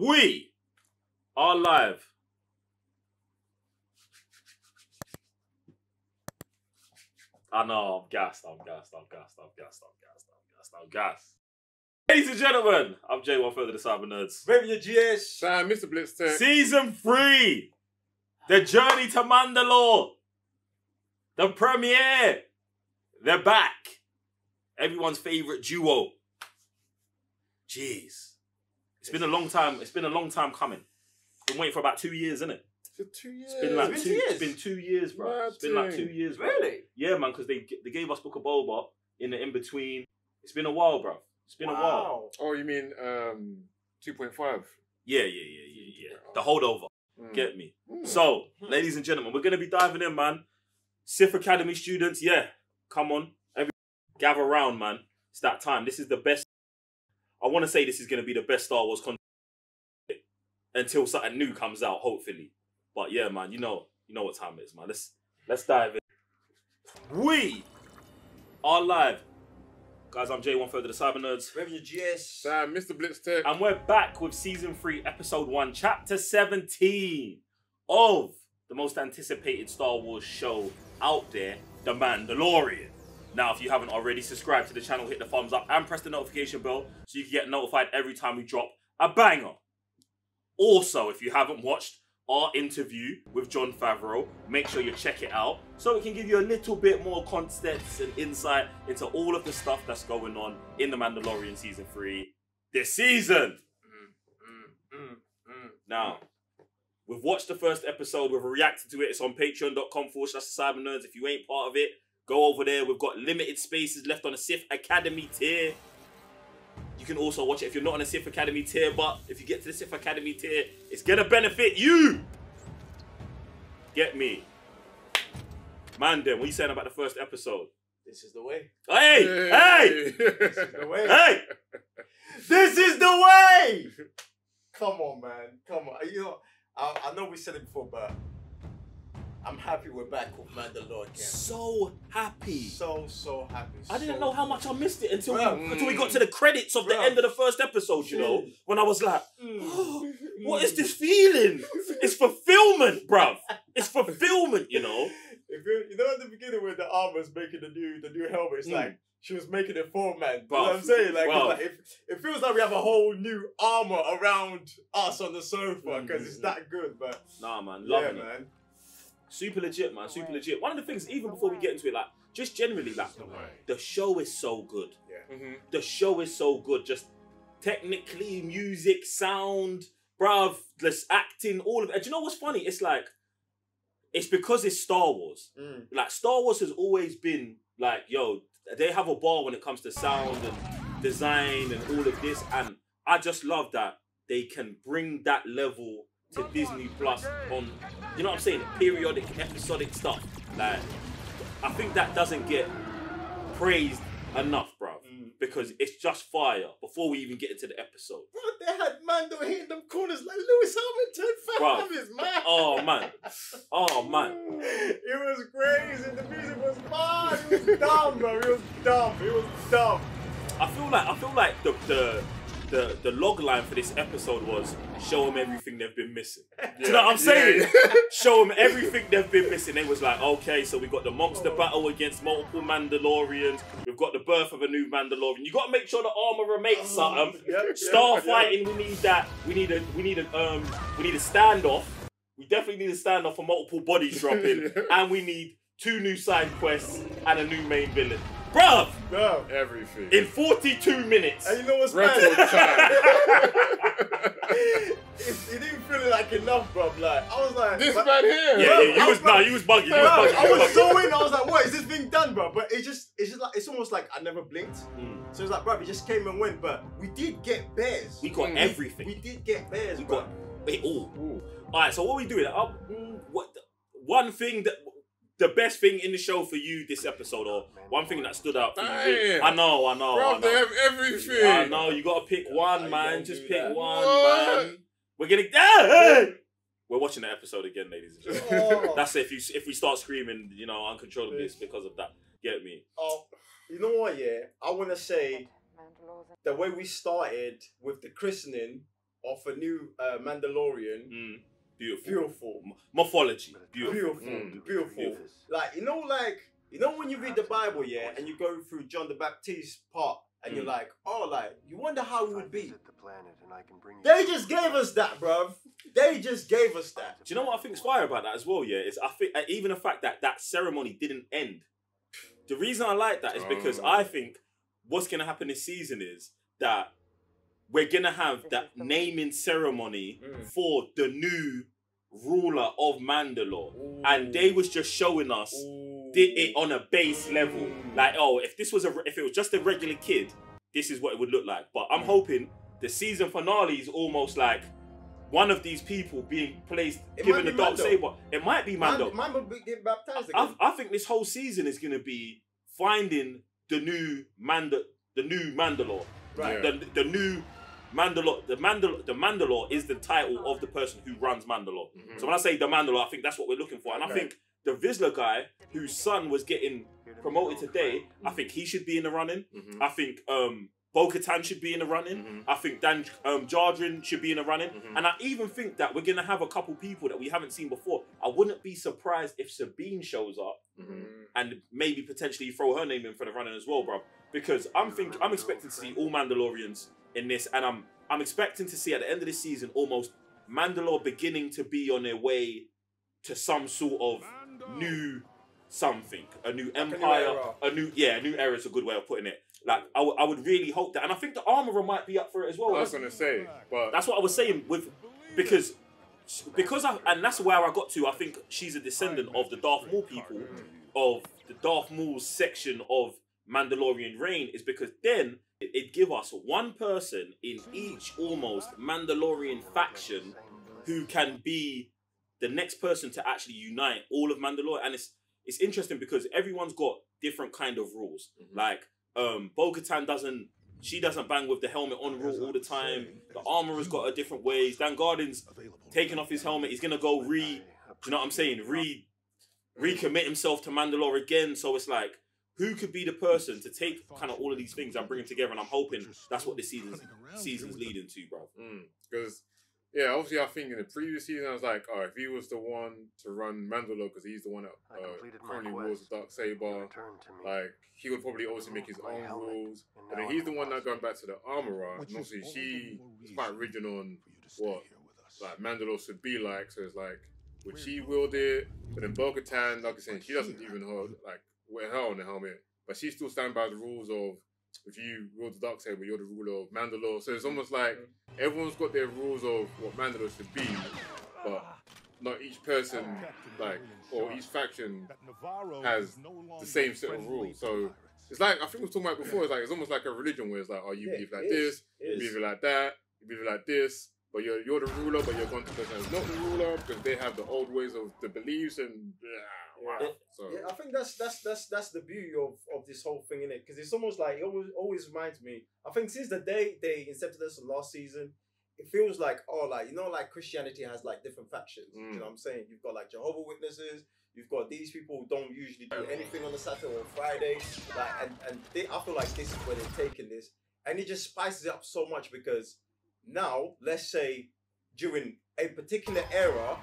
We are live. I know, I'm gassed. Ladies and gentlemen, I'm J1 Further the Cyber Nerds. Revenue GS. Sam, Mr. Blitz Tech. Season 3. The journey to Mandalore. The premiere. They're back. Everyone's favorite duo. Jeez. It's been a long time. It's been a long time coming. Been waiting for about 2 years, isn't it? For 2 years. It's been like It's been 2 two. years? It's been 2 years, bro. It's been like 2 years, bro. Really? Yeah, man. Because they gave us Book of Boba in the in between. It's been a while, bro. It's been a while. Oh, you mean 2.5? Yeah. The holdover. Get me. So, ladies and gentlemen, we're gonna be diving in, man. Sith Academy students, yeah. Come on, gather round, man. It's that time. This is the best. I want to say this is gonna be the best Star Wars content until something new comes out, hopefully. But yeah, man, you know what time it is, man. Let's dive in. We are live. Guys, I'm J1 Further the Cyber Nerds. Revenue GS. Sam, Mr. Blitz Tech. And we're back with Season 3, Episode 1, Chapter 17 of the most anticipated Star Wars show out there, The Mandalorian. Now, if you haven't already, subscribe to the channel, hit the thumbs up, and press the notification bell so you can get notified every time we drop a banger. Also, if you haven't watched our interview with Jon Favreau, make sure you check it out so it can give you a little bit more context and insight into all of the stuff that's going on in The Mandalorian Season 3 this season. Now, we've watched the first episode, we've reacted to it. It's on patreon.com/cybernerds. If you ain't part of it, go over there. We've got limited spaces left on the Sith Academy tier. You can also watch it if you're not on a Sith Academy tier, but if you get to the Sith Academy tier, it's gonna benefit you. Get me. Man, then, what are you saying about the first episode? This is the way. Hey! This is the way. Hey! This is the way! Come on, man. Come on. You know, I know we said it before, but I'm happy we're back with Mandalore again. So happy. So happy. I didn't know how much I missed it until Bruh. we got to the credits of the end of the first episode, you know? When I was like, oh, what is this feeling? It's fulfillment, bruv. It's fulfillment, you know? You know at the beginning when the armor's making the new helmet, it's like she was making it for man. You know Bruv. what I'm saying? Like, Bruv. it's like it feels like we have a whole new armor around us on the sofa because it's that good, but Nah, man, loving yeah, it. man. Super legit, man. Super legit. One of the things, even before we get into it, like, just generally, like, the show is so good. Yeah. The show is so good. Just technically, music, sound, bruv, this acting, all of it. Do you know what's funny? It's like, it's because it's Star Wars. Like, Star Wars has always been, like, yo, they have a bar when it comes to sound and design and all of this. And I just love that they can bring that level to Disney Plus on, you know what I'm saying, periodic, episodic stuff. Like, I think that doesn't get praised enough, bro, because it's just fire before we even get into the episode. Bro, they had Mando hitting them corners like Lewis Hamilton, fam. It's mad. Oh man. It was crazy. The music was mad. It was dumb, bro. It was dumb. I feel like the log line for this episode was show them everything they've been missing. Do you know what I'm saying? Show them everything they've been missing. It was like, okay, so we got the monster battle against multiple Mandalorians. We've got the birth of a new Mandalorian. You got to make sure the armor makes something. Star fighting, we need that. We need a standoff. We definitely need a standoff for multiple bodies dropping, and we need 2 new side quests and a new main villain. Bruv! Bro. Everything. In 42 minutes. And you know what's Record mad? time. It didn't feel like enough, bro. Like, I was like... This man here. Yeah, you was bugging. You was bugging. I was so in, I was like, what, is this thing done, bro? But it's just like, it's almost like I never blinked. So it's like, bro, it just came and went, but we did get bears. We got everything. We did get bears, We bro. got it all. Alright, so what we doing? One thing that... The best thing in the show for you this episode, or one thing that stood out for you. Damn. I know. Bro, they have everything. I know, you gotta pick one, man. Just pick one, What? man. We're getting... Hey! We're watching the episode again, ladies and gentlemen. Oh. That's it. If we start screaming, you know, uncontrollably, it's because of that. Get me? Oh, you know what, yeah? I want to say the way we started with the christening of a new Mandalorian. Beautiful. Morphology. Beautiful. Like, when you read the Bible, yeah, and you go through John the Baptist part, and you're like, oh, like, you wonder how it would be. They just gave us that, bruv. They just gave us that. Do you know what I think is fire about that as well, yeah? Is I think even the fact that that ceremony didn't end. The reason I like that is because I think what's going to happen this season is that we're going to have that naming ceremony for the new ruler of Mandalore. Ooh. And they was just showing us it on a base level. Like, oh, if it was just a regular kid, this is what it would look like. But I'm hoping the season finale is almost like one of these people being placed, given the dark saber. It might be Mando. Mando get baptized again. I think this whole season is going to be finding the new Mandalore. Right. The new Mandalore. The Mandalore is the title of the person who runs Mandalore. So when I say the Mandalore, I think that's what we're looking for. And I think the Vizsla guy, whose son was getting promoted today, I think he should be in the running. I think Bo-Katan should be in the running. I think Dan Jardrin should be in the running. And I even think that we're going to have a couple people that we haven't seen before. I wouldn't be surprised if Sabine shows up and maybe potentially throw her name in for the running as well, bro. Because I'm expecting to see all Mandalorians in this, and I'm expecting to see at the end of this season almost Mandalore beginning to be on their way to some sort of new something, a new empire, a new era is a good way of putting it. Like I would really hope that, and I think the Armorer might be up for it as well. I was gonna say, but that's what I was saying because and that's where I got to. I think she's a descendant of the Darth Maul people, of the Darth Maul section of Mandalorian reign, is because then it'd give us one person in each almost Mandalorian faction who can be the next person to actually unite all of Mandalore. And it's interesting because everyone's got different kind of rules. Like Bo-Katan doesn't bang with the helmet on rule all the time. The Armorer's got a different ways. Dan Garden's taking off his helmet. He's gonna go do you know what I'm saying? Recommit himself to Mandalore again. So it's like, who could be the person to take kind of all of these things and bring them together? And I'm hoping that's what this season's leading to, bro. Because, yeah, obviously I think in the previous season I was like, oh, if he was the one to run Mandalore, because he's the one that currently rules the Darksaber, like, he would probably also make his own rules. But then he's the one now going back to the Armorer, and obviously she is quite rigid on what like Mandalore should be like. So it's like, would she wield it? But then Bo-Katan, like I said, she doesn't even hold like wear her on the helmet, but she still stands by the rules of if you wield the Darksaber, you're the ruler of Mandalore. So it's almost like everyone's got their rules of what Mandalore should be, but not each person, like, or each faction has the same set of rules. So it's like, I think we were talking about before, it's like, it's almost like a religion where it's like, oh, you believe like this, you believe like that, you believe like this, but you're the ruler, but you're going to the person who's not the ruler because they have the old ways of the beliefs and So I think that's the beauty of this whole thing, innit? Because it's almost like, it always reminds me, I think since the day they incepted us last season, it feels like, oh, like, you know, like Christianity has like different factions. You know what I'm saying? You've got like Jehovah's Witnesses, you've got these people who don't usually do anything on a Saturday or Friday. Like, I feel like this is where they're taking this. And it just spices it up so much because now, let's say, during a particular era,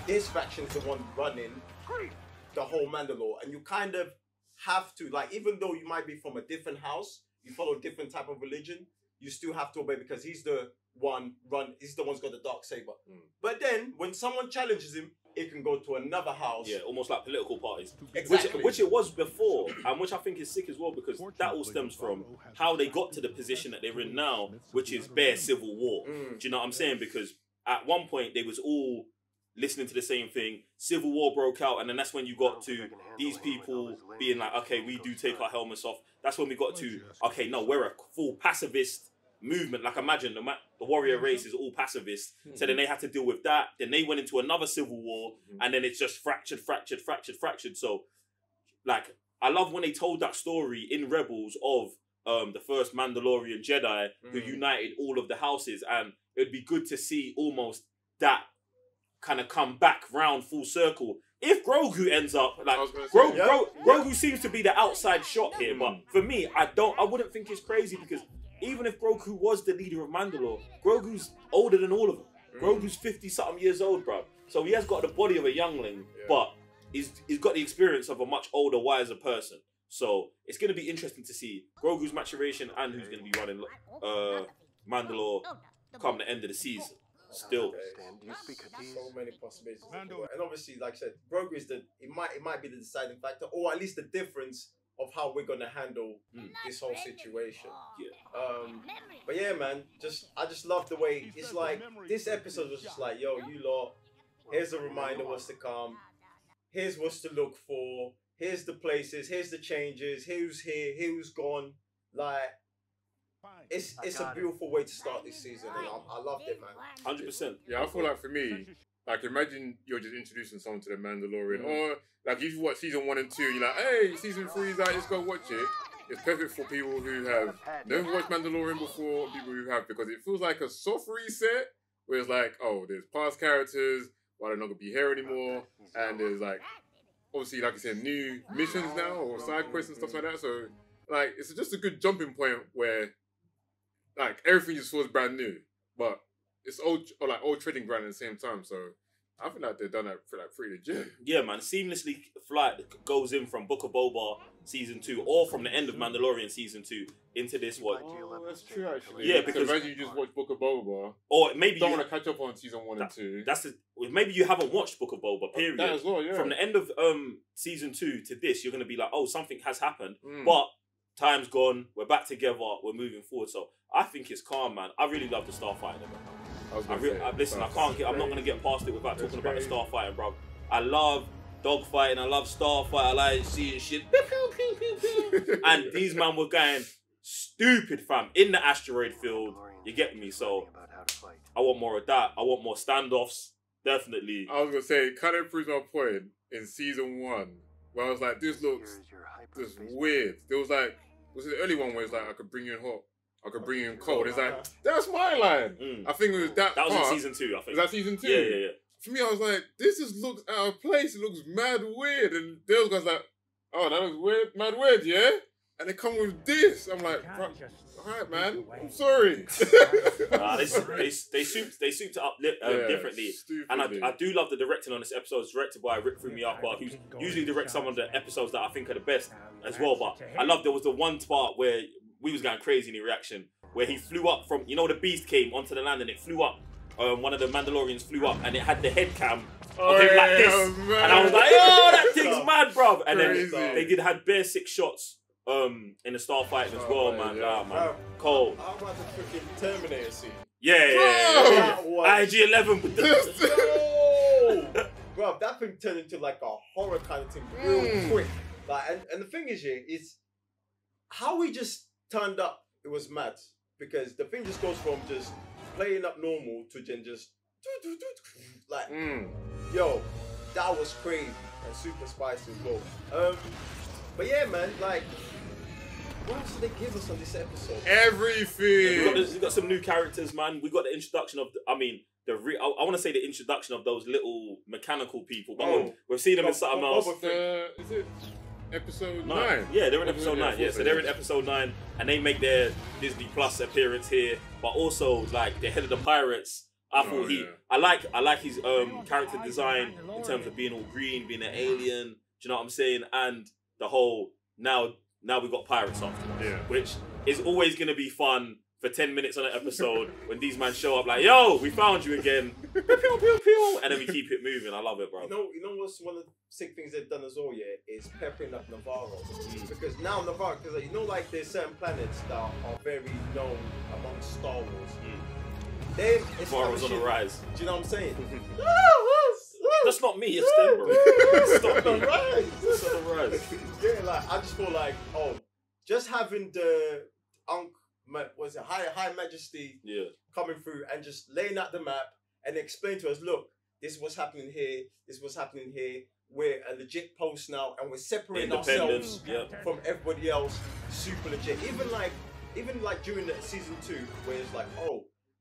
this faction is the one running the whole Mandalore. And you kind of have to, like, even though you might be from a different house, you follow a different type of religion, you still have to obey because he's the one's got the Darksaber. But then, when someone challenges him, it can go to another house. Yeah, almost like political parties. Exactly. Which it was before, and which I think is sick as well, because that all stems from how they got to the position that they're in now, which is bare civil war. Do you know what I'm saying? Because at one point, they was all listening to the same thing. Civil war broke out, and then that's when you got to these people being like, okay, we do take our helmets off. That's when we got to, okay, no, we're a full pacifist movement. Like, imagine the warrior race is all pacifist. So then they had to deal with that. Then they went into another civil war, and then it's just fractured. So, like, I love when they told that story in Rebels of the first Mandalorian Jedi who united all of the houses, and it'd be good to see almost that kind of come back round full circle. If Grogu ends up like Grogu seems to be the outside shot here, but for me, I wouldn't think it's crazy because even if Grogu was the leader of Mandalore, Grogu's older than all of them. Grogu's 50-something years old, bro. So he has got the body of a youngling, but he's got the experience of a much older, wiser person. So it's going to be interesting to see Grogu's maturation and who's going to be running Mandalore come the end of the season. Still, so many possibilities, and obviously, like I said, Grogu is it might be the deciding factor, or at least the difference of how we're gonna handle this whole situation. But yeah, man, I just love the way it's like this episode was just like, yo, you lot, here's a reminder what's to come, here's what's to look for, here's the places, here's the changes, who's here, who's gone, like. It's a beautiful way to start this season, and I loved it, man. 100%. Yeah, I feel like for me, like imagine you're just introducing someone to the Mandalorian, or like if you watch season 1 and 2, you're like, hey, season 3 is out, let's go watch it. It's perfect for people who have never watched Mandalorian before, people who have, because it feels like a soft reset, where it's like, oh, there's past characters, why they're not gonna be here anymore, and there's like, obviously, like I said, new missions now or side quests and stuff like that. So like, it's just a good jumping point where. Like, everything just feels brand new, but it's old trading ground at the same time, so I feel like they've done that pretty legit. Yeah, man, seamlessly goes in from Book of Boba season 2, or from the end of Mandalorian season 2 into this one. Oh, that's true, actually. Yeah, because... So imagine you just watch Book of Boba, or maybe you don't want to catch up on season 1 and 2. Maybe you haven't watched Book of Boba, period. That as well, yeah. From the end of season 2 to this, you're going to be like, oh, something has happened, but... Time's gone. We're back together. We're moving forward. So I think it's calm, man. I really love the starfighting. Listen, I'm not gonna get past it without talking about the starfighting, bro. I love dogfighting. I love starfight. I like seeing shit. And these man were going stupid, fam, in the asteroid field. You get me? So I want more of that. I want more standoffs. Definitely. I was gonna say, kind of proves my point in season 1, where I was like, this looks just weird. There was like. Was it the early one where it's like, I could bring you in hot, I could bring you in cold? It's like, that's my line. I think it was that was part. In season 2, I think. Was that season 2? Yeah. For me, I was like, this just looks out of place. It looks mad weird. And those guys like, oh, that looks weird, mad weird, yeah? And they come with this. I'm like, all right, man, I'm sorry. They souped it up differently. And I do love the directing on this episode. It's directed by Rick Fumiyaka, who usually directs some of the episodes that I think are the best as well. But I love there was the one part where we was going crazy in the reaction, where he flew up from, the beast came onto the land and it flew up. One of the Mandalorians flew up and it had the head cam of him like this. And I was like, oh, that thing's mad, bruv. And then had bare 6 shots in the starfighting as well, man. Yeah. Man. Cold. How about the freaking Terminator scene? Yeah. IG-11 with the... Bro, that thing turned into like a horror kind of thing real quick. Like, and the thing is how we just turned up, it was mad. Because the thing just goes from just playing up normal to then just like, yo, that was crazy and super spicy as well. But yeah, man, like, what else did they give us on this episode? Everything. We got some new characters, man. We got the introduction of, I want to say the introduction of those little mechanical people, but we've seen them in something else. Is it episode 9? Yeah, they're in episode 9. Yeah, so they're in episode 9, and they make their Disney Plus appearance here. But also, like, the head of the pirates. I thought I like his character design in terms of being all green, being an alien. Do you know what I'm saying? And the whole now we've got pirates after, which is always gonna be fun for 10 minutes on an episode when these men show up like, yo, we found you again, pew, pew, pew, and then we keep it moving. I love it, bro. You know what's one of the sick things they've done as well, is peppering up Navarro. Because now Navarro, because like there's certain planets that are very known amongst Star Wars. Navarro's on the rise. Do you know what I'm saying? That's not me, it's them, bro. It's on the rise. It's on the rise. Yeah, like, I just feel like, just having the High Majesty coming through and just laying out the map and explain to us, look, this is what's happening here, this is what's happening here. We're a legit post now and we're separating ourselves from everybody else. Super legit. Even like during the season 2, where it's like,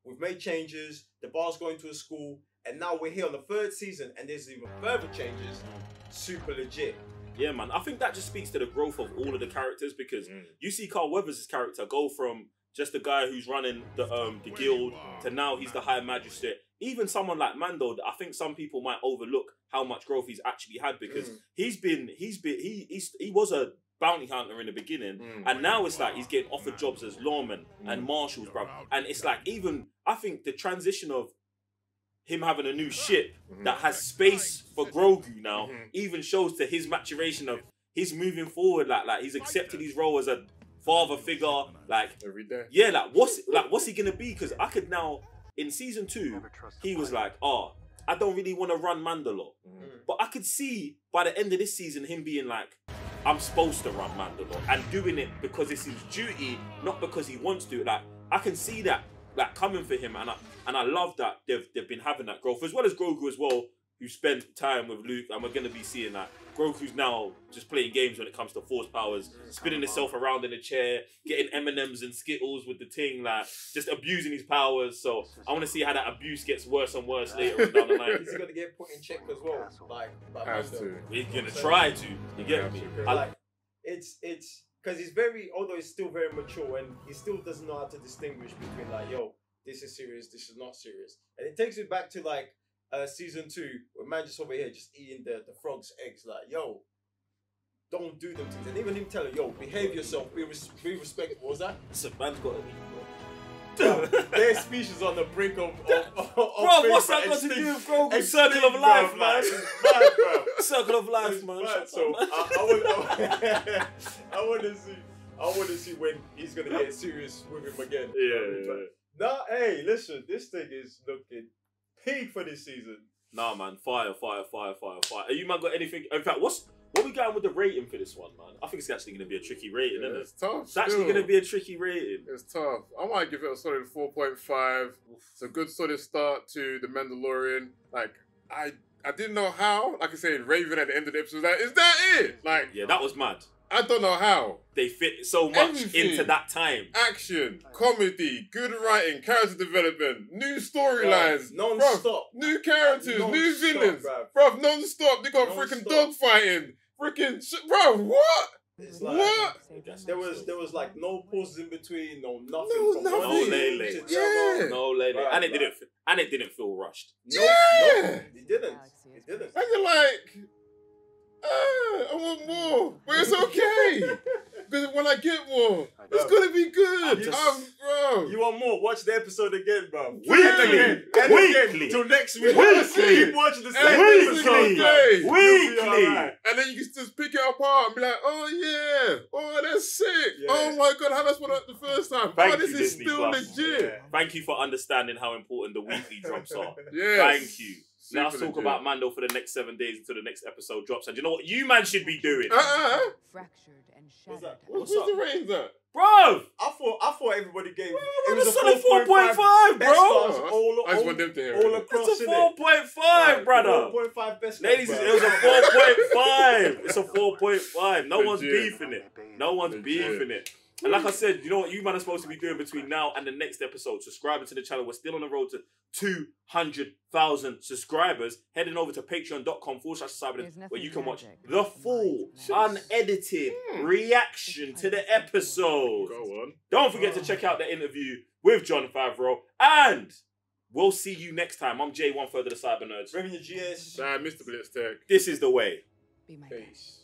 we've made changes, the bar's going to a school, and now we're here on the 3rd season and there's even further changes. Super legit. Yeah, man. I think that just speaks to the growth of all of the characters, because you see Carl Weathers' character go from just the guy who's running the guild, to now he's the High Magistrate. Even someone like Mando, I think some people might overlook how much growth he's actually had, because he was a bounty hunter in the beginning, and now it's like he's getting offered jobs as lawmen and marshals, bro. And it's like, even I think the transition of him having a new ship that has space for Grogu now even shows to his maturation of he's moving forward, like he's accepted his role as a father figure, like every day. Yeah, what's he gonna be? Because I could now, in season 2, he was like, oh, I don't really want to run Mandalore, but I could see by the end of this season him being like, I'm supposed to run Mandalore, and doing it because it's his duty, not because he wants to. Like, I can see that like coming for him, and I love that they've been having that growth, as well as Grogu as well, who spent time with Luke, and we're gonna be seeing that Grogu's now just playing games when it comes to force powers, spinning himself around in a chair, getting M&Ms and Skittles with the ting, like just abusing his powers. So I want to see how that abuse gets worse and worse later on down the line. He's gonna get put in check as well, like he's gonna try to. You get me? Like it's because he's very, although he's still very mature, and he still doesn't know how to distinguish between like, yo, this is serious, this is not serious, and it takes me back to like season 2, where man just over here just eating the frog's eggs, like, yo, don't do them things. And even him telling, yo, behave yourself, be respectful. What was that? So man's got to be, bro. Their species on the brink of bro, what's that got to do with Grogu's circle of life, man? Mad, bro. Circle of life, man. So I want to see when he's gonna get serious with him again. Yeah. Nah, hey, listen, this thing is looking peak for this season. Nah, man, fire. Are you man got anything? In fact, what we going with the rating for this one, man? I think it's actually going to be a tricky rating, isn't it? It's tough. It's actually going to be a tricky rating. It's tough. I might give it a solid 4.5. It's a good solid start to The Mandalorian. Like, I didn't know how. Like I said, Raven at the end of the episode was like, is that it? Like, yeah, that was mad. I don't know how. They fit so much into that time. Action, comedy, good writing, character development, new storylines, non-stop, new characters, new villains, bruv, non-stop. They got freaking dog fighting, freaking bruv. What? Like, what? There was like no pauses in between, no nothing. No, nothing. No lele. Yeah. No lele. Right, and it didn't feel rushed. Yeah. No, it didn't. And you're like, I want more, but it's okay. Because when I get more, it's gonna be good. Bro. You want more? Watch the episode again, bro. Weekly. Till next week. Weekly. Keep watching the same episode. Weekly. Right. And then you can just pick it apart and be like, oh yeah, oh that's sick. Yeah. Oh my god, how that's what the first time. Thank this you, is Disney still Plus. legit. Yeah. Thank you for understanding how important the weekly drops are. Yes. Thank you. Now let's talk about Mando for the next 7 days until the next episode drops. And you know what you man should be doing? Fractured and shattered. What's the ratings at? Bro! I thought everybody gave it was a solid 4.5, bro. I just want them to hear all it. across. It's a 4.5, brother. 4.5 best. Ladies, it was a 4.5. It's a 4.5. No one's beefing it. No one's beefing it. And like I said, you know what you man are supposed to be doing between now and the next episode? Subscribing to the channel. We're still on the road to 200,000 subscribers. Heading over to patreon.com/cybernet, where you can watch the full, unedited reaction to the episode. Go on. Don't forget to check out the interview with Jon Favreau. And we'll see you next time. I'm Jay, 1/3 of the Cyber Nerds. Revenue GS. Mr. Blitztech. This is the way. Be my Peace.